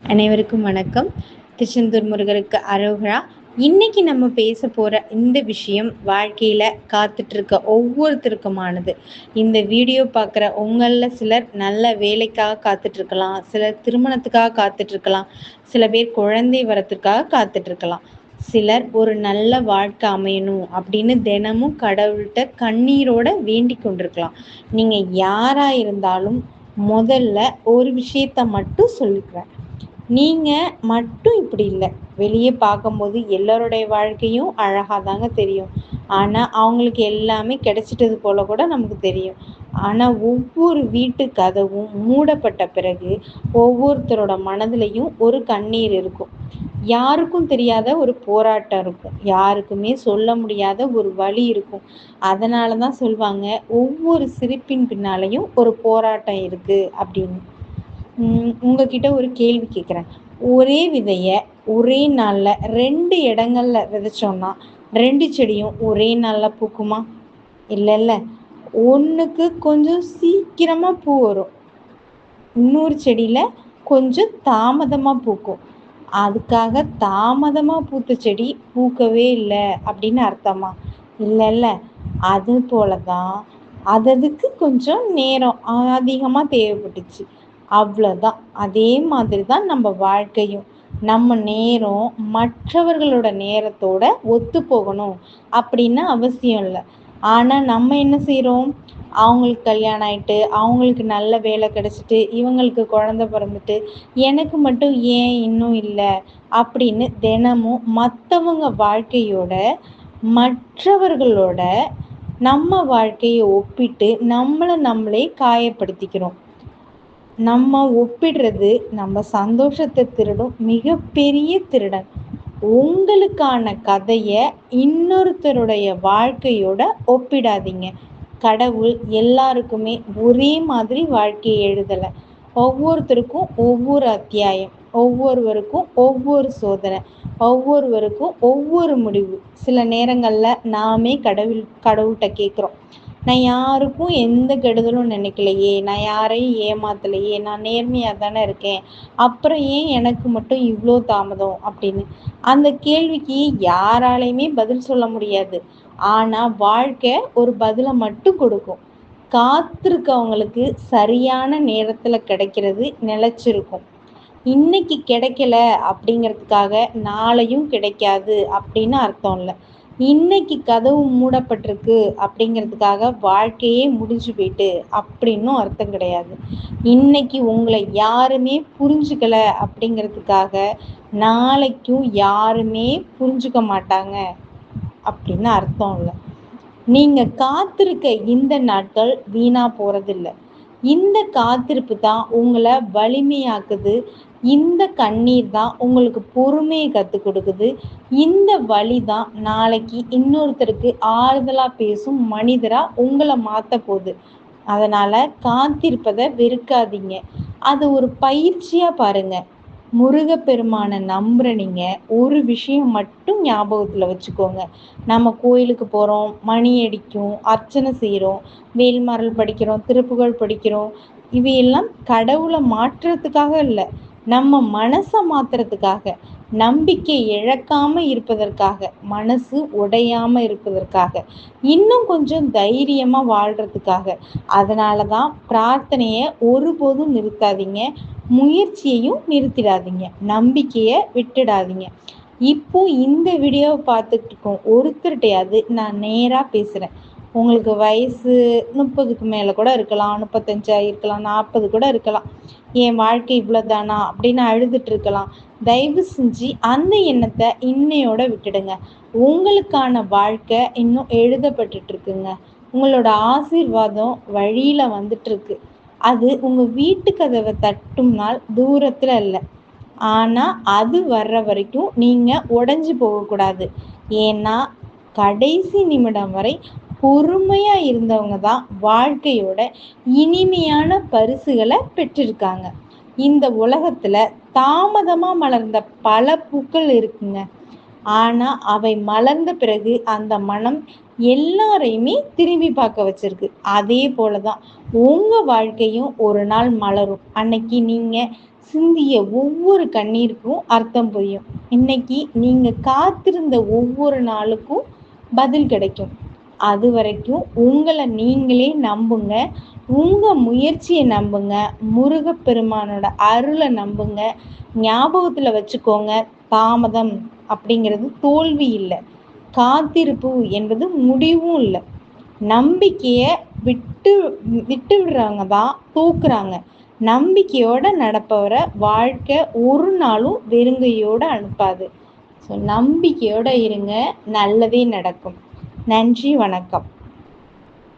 அனைவருக்கும் வணக்கம். திருச்செந்தூர் முருகருக்கு அரோகரா. இன்னைக்கு நம்ம பேச போற இந்த விஷயம் வாழ்க்கையில காத்துட்டு இருக்க ஒவ்வொருத்தருக்குமானது. இந்த வீடியோ பார்க்குற உங்கள சிலர் நல்ல வேலைக்காக காத்துட்டு இருக்கலாம், சிலர் திருமணத்துக்காக காத்துட்டு இருக்கலாம், சில பேர் குழந்தை வரத்துக்காக காத்துட்டு இருக்கலாம், சிலர் ஒரு நல்ல வாழ்க்கை அமையணும் அப்படின்னு தினமும் கடவுள்கிட்ட கண்ணீரோட வேண்டிக் கொண்டிருக்கலாம். நீங்க யாரா இருந்தாலும் முதல்ல ஒரு விஷயத்த மட்டும் சொல்லிக்கிறேன். நீங்க மட்டும் இப்படி இல்ல. வெளிய பார்க்கும்போது எல்லாருடைய வாழ்க்கையும் அழகா தாங்க தெரியும். ஆனா, அவங்களுக்கு எல்லாமே கிடைச்சிட்டது போல கூட நமக்கு தெரியும். ஆனா, ஒவ்வொரு வீட்டு கதவும் மூடப்பட்ட பிறகு, ஒவ்வொருத்தரோட மனதிலயும் ஒரு கண்ணீர் இருக்கும். யாருக்கும் தெரியாத ஒரு போராட்டம் இருக்கும். யாருக்குமே சொல்ல முடியாத ஒரு வலி இருக்கும். அதனால தான் சொல்வாங்க, ஒவ்வொரு சிரிப்பின் பின்னாலயும் ஒரு போராட்டம் இருக்கு அப்படின்னு. உங்ககிட்ட ஒரு கேள்வி கேட்குறேன். ஒரே விதைய ஒரே நாள்ல 2 இடங்கள்ல விதைச்சோம்னா, 2 செடியும் ஒரே நாள்ல பூக்குமா? இல்லல்ல. ஒண்ணுக்கு கொஞ்சம் சீக்கிரமா பூ வரும். இன்னொரு செடியில கொஞ்சம் தாமதமா பூக்கும். அதுக்காக தாமதமா பூத்த செடி பூக்கவே இல்ல அப்படின்னு அர்த்தமா? இல்லல்ல. அது போல தான் அததுக்கு கொஞ்சம் நேரம் அதிகமா தேவைப்பட்டுச்சு. அவ்வளோதான். அதே மாதிரி தான் நம்ம வாழ்க்கையும். நம்ம நேரம் மற்றவர்களோட நேரத்தோட ஒத்து போகணும் அப்படின்னு அவசியம் இல்ல. ஆனா நம்ம என்ன செய்றோம்? அவங்களுக்கு கல்யாணம் ஆயிட்டு, அவங்களுக்கு நல்ல வேலை கிடைச்சிட்டு, இவங்களுக்கு குழந்தை பிறந்துட்டு, எனக்கு மட்டும் ஏன் இன்னும் இல்ல? அப்படின்னு தினமும் மத்தவங்க வாழ்க்கையோட, மற்றவர்களோட நம்ம வாழ்க்கைய ஒப்பிட்டு நம்மள நம்மளே காயப்படுத்திக்கிறோம். நம்ம ஒப்பிடுறது நம்ம சந்தோஷத்த திருடும் மிகப்பெரிய திருடன். உங்களுக்கான கதைய இன்னொருத்தருடைய வாழ்க்கையோட ஒப்பிடாதீங்க. கடவுள் எல்லாருக்குமே ஒரே மாதிரி வாழ்க்கைய எழுதல. ஒவ்வொருத்தருக்கும் ஒவ்வொரு அத்தியாயம், ஒவ்வொருவருக்கும் ஒவ்வொரு சோதனை, ஒவ்வொருவருக்கும் ஒவ்வொரு முடிவு. சில நேரங்கள்ல நாமே கடவுள்கிட்ட கேட்குறோம். நான் யாருக்கும் எந்த கெடுதலும் நினைக்கலையே, நான் யாரையும் ஏமாத்தலையே, நான் நேர்மையா தானே இருக்கேன், அப்புறம் ஏன் எனக்கு மட்டும் இவ்வளோ தாமதம் அப்படின்னு. அந்த கேள்விக்கு யாராலையுமே பதில் சொல்ல முடியாது. ஆனா வாழ்க்கை ஒரு பதிலை மட்டும் கொடுக்கும். காத்திருக்கவங்களுக்கு சரியான நேரத்துல கிடைக்கிறது நிலைச்சிருக்கும். இன்னைக்கு கிடைக்கல அப்படிங்கிறதுக்காக நாளையும் கிடைக்காது அப்படின்னு அர்த்தம் இல்லை. இன்னைக்கு கதவு மூடப்பட்டிருக்கு அப்படிங்கிறதுக்காக வாழ்க்கையே முடிஞ்சு போயிட்டு அப்படின்னும் அர்த்தம் கிடையாது. இன்னைக்கு உங்களை யாருமே புரிஞ்சுக்கல அப்படிங்கிறதுக்காக நாளைக்கும் யாருமே புரிஞ்சுக்க மாட்டாங்க அப்படின்னு அர்த்தம் இல்லை. நீங்க காத்திருக்க இந்த நாட்கள் வீணா போறதில்ல. இந்த காத்திருப்பு தான் உங்களை வலிமையாக்குது. இந்த கண்ணீர் தான் உங்களுக்கு பொறுமையை கற்றுக் கொடுக்குது. இந்த வலி தான் நாளைக்கு இன்னொருத்தருக்கு ஆறுதலா பேசும் மனிதரா உங்களை மாத்த போகுது. அதனால காத்திருப்பதை வெறுக்காதீங்க. அது ஒரு பயிற்சியா பாருங்க. முருகப்பெருமானை நம்புற நீங்க ஒரு விஷயம் மட்டும் ஞாபகத்துல வச்சுக்கோங்க. நம்ம கோயிலுக்கு போறோம், மணி அடிக்கும், அர்ச்சனை செய்றோம், வேல்மாறல் படிக்கிறோம், திருப்புகழ் படிக்கிறோம். இவையெல்லாம் கடவுளை மாற்றுறதுக்காக இல்ல, நம்ம மனசை மாத்துறதுக்காக, நம்பிக்கை இழக்காம இருப்பதற்காக, மனசு உடையாம இருப்பதற்காக, இன்னும் கொஞ்சம் தைரியமா வாழ்றதுக்காக. அதனாலதான் பிரார்த்தனையை ஒருபோதும் நிறுத்தாதீங்க, முயற்சியையும் நிறுத்திடாதீங்க, நம்பிக்கையை விட்டுடாதீங்க. இப்போ இந்த வீடியோவை பார்த்துட்டு இருக்கோம் ஒருத்தர்கிட்டையாவது நான் நேராக பேசுகிறேன். உங்களுக்கு வயசு 30க்கு மேலே கூட இருக்கலாம், 35 இருக்கலாம், 40 கூட இருக்கலாம். என் வாழ்க்கை இவ்வளோதானா அப்படின்னு அழுதுட்டு இருக்கலாம். தயவு செஞ்சு அந்த எண்ணத்தை இன்னையோட விட்டுடுங்க. உங்களுக்கான வாழ்க்கை இன்னும் எழுதப்பட்டுட்டு இருக்குங்க. உங்களோட ஆசீர்வாதம் வழியில வந்துட்டு இருக்கு. அது உங்க வீட்டு கதவை தட்டும் நாள் தூரத்துல இல்லை. ஆனா அது வர்ற வரைக்கும் நீங்க உடைஞ்சு போகக்கூடாது. ஏன்னா கடைசி நிமிடம் வரை பொறுமையா இருந்தவங்க தான் வாழ்க்கையோட இனிமையான பரிசுகளை பெற்றிருக்காங்க. இந்த உலகத்துல தாமதமா மலர்ந்த பல பூக்கள் இருக்குங்க. ஆனா அவை மலர்ந்த பிறகு அந்த மனம் எல்லாரையுமே திரும்பி பார்க்க வச்சிருக்கு. அதே போலதான் உங்க வாழ்க்கையும் ஒரு நாள் மலரும். அன்னைக்கு நீங்க சிந்திய ஒவ்வொரு கண்ணீருக்கும் அர்த்தம் புரியும். இன்னைக்கு நீங்க காத்திருந்த ஒவ்வொரு நாளுக்கும் பதில் கிடைக்கும். அது வரைக்கும் உங்களை நீங்களே நம்புங்க. உங்க முயற்சியை நம்புங்க. முருகப்பெருமானோட அருளை நம்புங்க. ஞாபகத்துல வச்சுக்கோங்க, தாமதம் அப்படிங்கிறது தோல்வி இல்லை, காத்திருப்பு என்பது முடிவும் இல்லை. நம்பிக்கைய விட்டு விட்டு விடுறவங்க தான் தூக்குறாங்க. நம்பிக்கையோட நடப்பவரை வாழ்க்கை ஒரு நாளும் வெறுங்கையோட அனுப்பாது. ஸோ நம்பிக்கையோட இருங்க, நல்லதே நடக்கும். நன்றி, வணக்கம்.